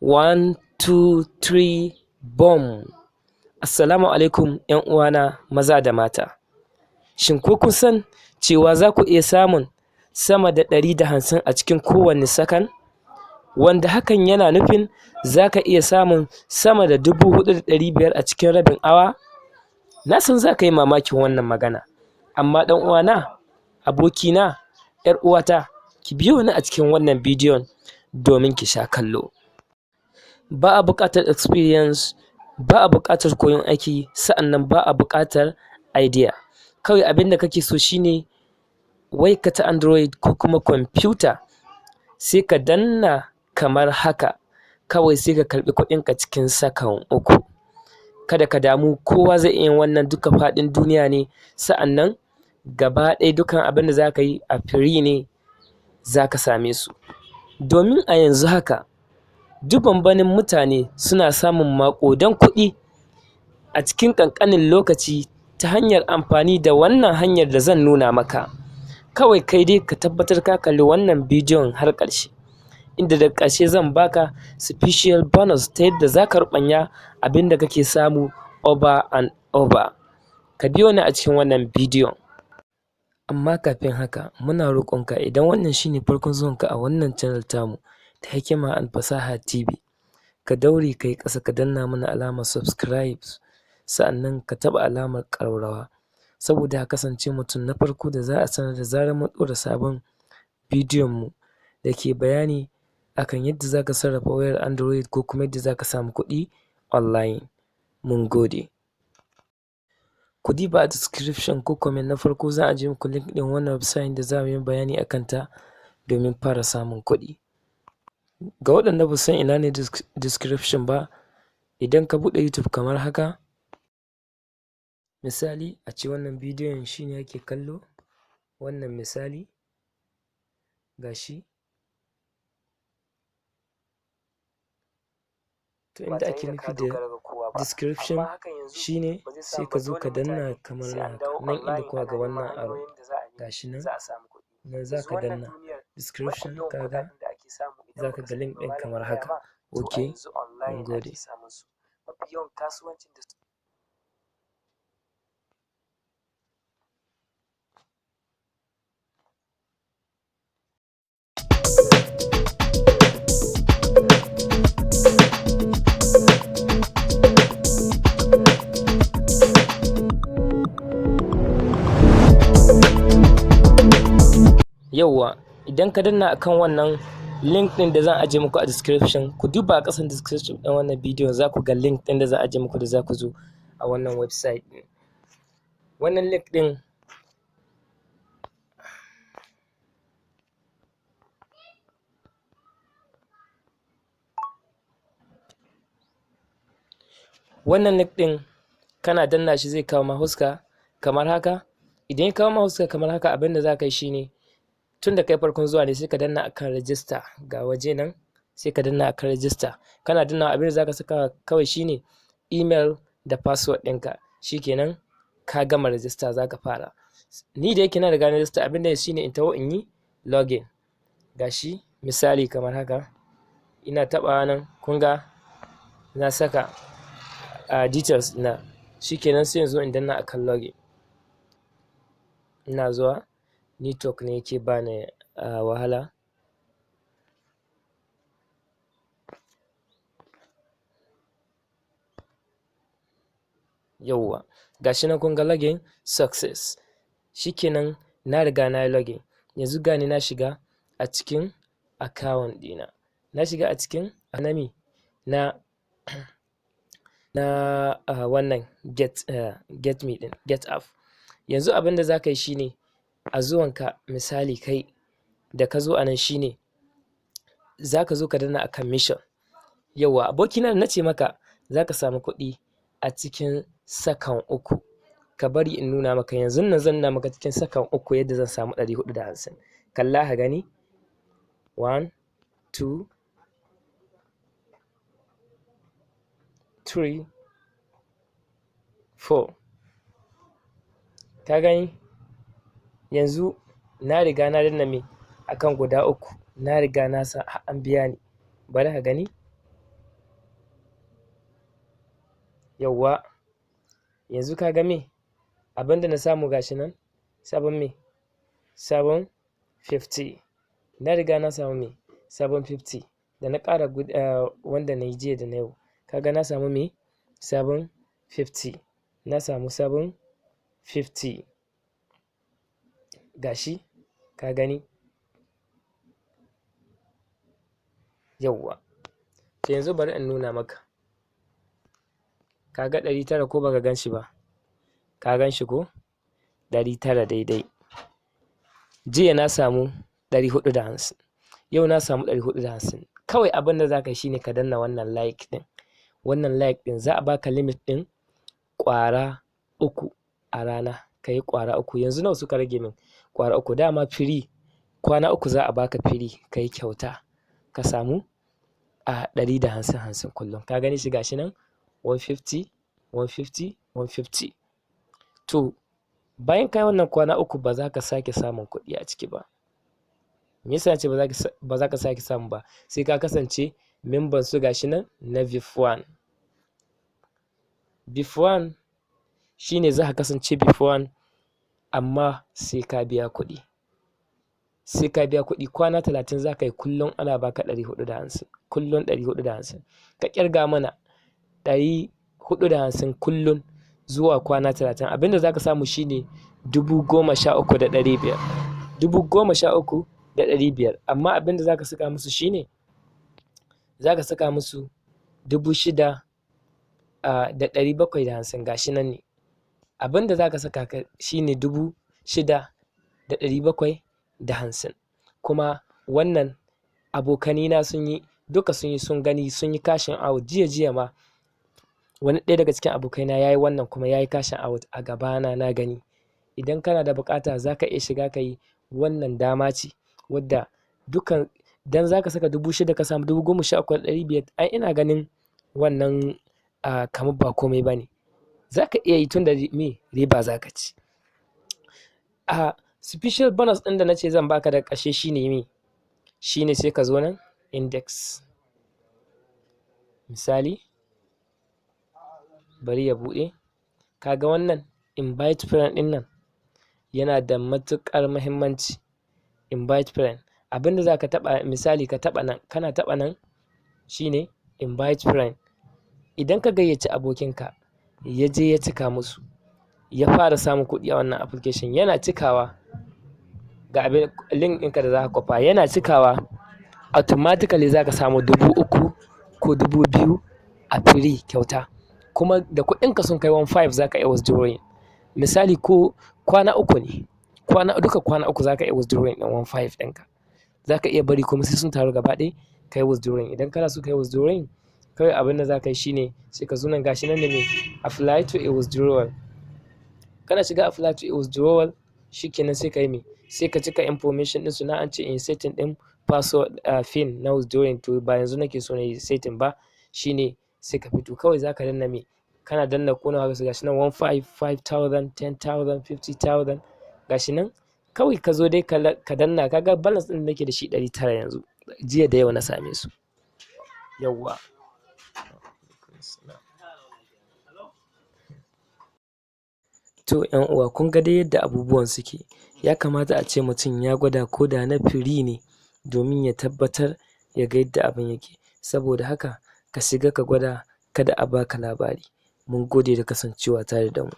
1, 2, 3, boom! Assalamu alaikum ‘yan uwana maza da mata. Shin ko kun san cewa za ku iya samun sama da 150 a cikin kowane sakan? Wanda hakan yana nufin za ka iya samun sama da 4,500 a cikin rabin awa? Na san za ka yi mamakin wannan magana, amma ɗan uwana, abokina, ‘yar uwata, ki biyo ni a cikin wannan bidiyon domin ki sha kallo. Ba a buƙatar experience, ba a buƙatar koyon aiki, sa'annan ba a buƙatar idea. Kawai abin da kake so shine wayarka ta Android ko kuma kwamfuta, sai ka danna kamar haka, kawai sai ka karɓi kuɗinka cikin sakan 3. Kada ka damu, kowa zai iya yin wannan, duka faɗin duniya ne, sa'annan gaba ɗaya dukan abin da za ka yi a free ne za ka same su. Domin a yanzu haka dubunbanin mutane suna samun maƙudan kuɗi a cikin ƙanƙanin lokaci ta hanyar amfani da wannan hanyar da zan nuna maka. Kawai kai dai ka tabbatar ka kalli wannan bidiyon har ƙarshe, inda daga ƙarshe zan baka special bonus ta yadda za ka ruɓanya abin da kake samu over and over. Ka biyo ni a cikin wannan bidiyon. Amma kafin haka, muna roƙonka idan wannan shine farkon zuwanka a wannan channel tamu ta Hikima and Fasaha TV, ka daure ka yi ƙasa ka danna mana alamar subscribe, sa'annan ka taɓa alamar ƙararrawa, saboda ka kasance mutum na farko da za a sanar da zarar mun ɗora sabon bidiyon mu da ke bayani akan yadda za ka sarrafa wayar Android ko kuma yadda za ka samu kuɗi online. Mun gode. Ku diba a description ko comment na farko za a ajiye muku link ɗin wannan website da za mu yi bayani akan ta domin fara samun kuɗi. Ga waɗanda ba san ina ne description ba, idan ka buɗe YouTube kamar haka, misali a ce wannan bidiyon shine ake kallo, wannan misali gashi, to inda ake nufi da description shine sai ka zo ka danna kamar haka, nan inda kuka ga wannan arrow gashi nan, nan za ka danna description, kaga za ka ga link ɗin kamar haka. Ok, mun gode. Yauwa, idan ka danna akan wannan link ɗin da zan ajiye muku a description, ku duba a ƙasan description ɗin wannan bidiyon za ku ga link ɗin da zan ajiye muku da za ku zo a wannan website ɗin. Wannan link ɗin kana danna shi zai kawo ma huska kamar haka. Idan ya kawo ma huska kamar haka, abin da za ka yi shine, tun da kai farkon zuwa ne, sai ka danna akan register, ga waje nan sai ka danna akan register. Kana danna, abin da za ka saka kawai shine email da password ɗinka, shikenan ka gama register, za ka fara. Ni da yake na riga na register, abin da shine in taho in yi login. Gashi misali kamar haka, ina taɓawa nan, kun ga na saka details na, shikenan sai in zo in danna akan login. Ina zuwa, network ne yake bani wahala. Yauwa, gashi nan kun ga login success. Shikenan na riga na yi login. Yanzu gani na shiga a cikin account ɗina. Na shiga a cikin anami na wannan get me ɗin, get app. Yanzu abin da za ka yi shine, a zuwanka misali kai da ka zo a nan shine za ka zo ka danna akan mission. Yauwa, abokina na ce maka za ka samu kuɗi a cikin sakan 3. Ka bari in nuna maka, yanzu nan zan nuna maka cikin sakan 3 yadda zan samu 450. Kalla ka gani, 1, 2, 3, 4. Ka gani? Yanzu na riga na danna me akan guda 3, na riga na san an biya ni. Bari ka gani, yawwa yanzu ka ga me abinda na samu gashi nan 750 na riga na samu me 750 da na ƙara wanda na yi jiya da na yau kaga na samu me 750 na samu 750 gashi ka gani yawwa to yanzu bari in nuna maka kaga 900 ko baka gan shi ba ka gan shi ko 900 daidai jiya na samu 450 yau na samu 450 kawai abin da za ka yi shine ka danna wannan like din za a baka limit din ƙwara 3 a rana ka yi ƙwara 3 yanzu nawa suka rage min ƙwara 3 dama free kwana 3 za a baka free ka yi kyauta ka samu a 150 kullum ka gani shi gashi nan 150 150 150 to bayan kai wannan kwana 3 ba za ka sake samun kuɗi a ciki ba me yasa ce ba za ka sake samu ba sai ka kasance memban su gashi nan na VIP1 VIP1 shine za ka kasance VIP1 amma sai ka biya kuɗi kwana 30 za ka yi kullum ana baka 450 kullum 450 ka kirga mana 450 kullum zuwa kwana 30 abinda za ka samu shine 13,500 13,500 amma abinda za ka saka musu shine za ka saka musu 6,750 gashi nan ne abinda za ka saka shine 6,750 kuma wannan abokanina sun gani sun yi cashin out jiya ma wani ɗaya daga cikin abokaina ya yi wannan kuma ya yi cashin out a gabana na gani idan kana da bukata za ka iya shiga ka yi wannan dama ce wadda dukan dan za ka saka 6,000 ka samu 13,500 ai ina ganin wannan kamar ba komai ba ne za ka iya yi tun da me riba za ka ci special bonus ɗin da na ce zan baka da ƙarshe shine me shine sai ka zo nan index misali bari ya buɗe kaga wannan invite friend ɗin nan yana da matuƙar muhimmanci invite friend abinda za ka taɓa misali ka taɓa nan kana taɓa nan shine invite friend idan ka gayyaci abokinka ya je ya cika musu ya fara samun kuɗi a wannan application yana cikawa ga abin link ɗinka da za ka kwafa yana cikawa automatically za ka samu 3,000 ko 2,000 a free kyauta kuma da kuɗinka sun kai 1.5 za ka iya withdrawing misali ko kwana 3 ne duka kwana 3 za ka iya withdrawing ɗin 1.5 ɗinka za ka iya bari kuma sai sun taru gaba ɗaya ka yi withdrawing idan kana so ka yi withdrawing kawai abin da za ka yi shine sai ka zo nan gashi nan da me apply to a withdrawal kana shiga apply to a withdrawal shikenan sai ka yi me sai ka cika information ɗinsu na an ce in setting ɗin password pin na withdrawing to ba yanzu nake so na yi setting ba shine sai ka fito kawai za ka danna me kana danna kuna haka gashi nan 1.5 5,000 10,000 50,000 gashi nan kawai ka zo dai ka danna kaga balance ɗin da nake da shi 900 yanzu jiya da yau na same su yawwa to yan uwa kun ga dai yadda abubuwan suke ya kamata a ce mutum ya gwada ko da na free ne domin ya tabbatar ya ga yadda abin yake saboda haka ka shiga ka gwada kada a baka labari mun gode da kasancewa tare da mu